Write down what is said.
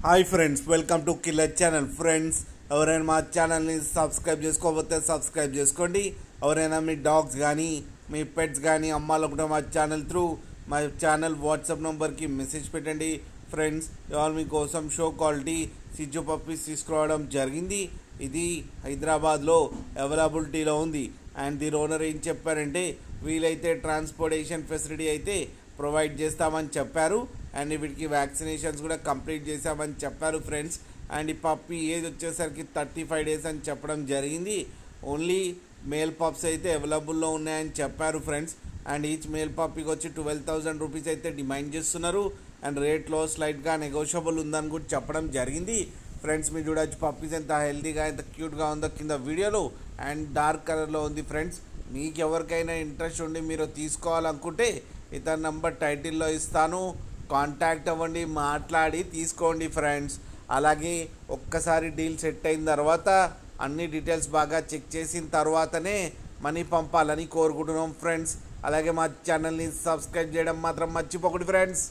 Hi friends, welcome to killer channel. Friends, ఎవరైనా మా ఛానల్ని సబ్స్క్రైబ్ చేసుకోకపోతే సబ్స్క్రైబ్ చేసుకోండి. ఎవరైనా మీ డాగ్స్ కానీ మీ పెట్స్ కానీ అమ్మాలనుకుంటే మా ఛానల్ వాట్సాప్ నెంబర్కి మెసేజ్ పెట్టండి. ఫ్రెండ్స్, ఇవాళ మీకోసం షో క్వాలిటీ సిజ్జు పప్పీస్ తీసుకురావడం జరిగింది. ఇది హైదరాబాద్లో అవైలబిలిటీలో ఉంది. అండ్ దీని ఓనర్ ఏం చెప్పారంటే, వీలైతే ట్రాన్స్పోర్టేషన్ ఫెసిలిటీ అయితే ప్రొవైడ్ చేస్తామని చెప్పారు. అండ్ వీటికి వ్యాక్సినేషన్స్ కూడా కంప్లీట్ చేశామని చెప్పారు ఫ్రెండ్స్. అండ్ ఈ పప్పీ ఏజ్ వచ్చేసరికి 35 డేస్ అని చెప్పడం జరిగింది. ఓన్లీ మేల్ పప్స్ అయితే అవైలబుల్లో ఉన్నాయని చెప్పారు ఫ్రెండ్స్. అండ్ ఈచ్ మేల్ పప్పీకి వచ్చి 12,000 రూపీస్ అయితే డిమాండ్ చేస్తున్నారు. అండ్ రేట్లో స్లైట్గా నెగోషియబుల్ ఉందని కూడా చెప్పడం జరిగింది. ఫ్రెండ్స్, మీరు చూడొచ్చు పప్పీస్ ఎంత హెల్తీగా ఎంత క్యూట్గా ఉందో కింద వీడియోలో. అండ్ డార్క్ కలర్లో ఉంది ఫ్రెండ్స్. మీకు ఎవరికైనా ఇంట్రెస్ట్ ఉండి మీరు తీసుకోవాలనుకుంటే ఇతని నంబర్ టైటిల్లో ఇస్తాను, కాంటాక్ట్ అవ్వండి, మాట్లాడి తీసుకోండి ఫ్రెండ్స్. అలాగే ఒక్కసారి డీల్ సెట్ అయిన తర్వాత అన్ని డీటెయిల్స్ బాగా చెక్ చేసిన తర్వాతనే మనీ పంపాలని కోరుకుంటున్నాం ఫ్రెండ్స్. అలాగే మా ఛానల్ని సబ్స్క్రైబ్ చేయడం మాత్రం మర్చిపోకండి ఫ్రెండ్స్.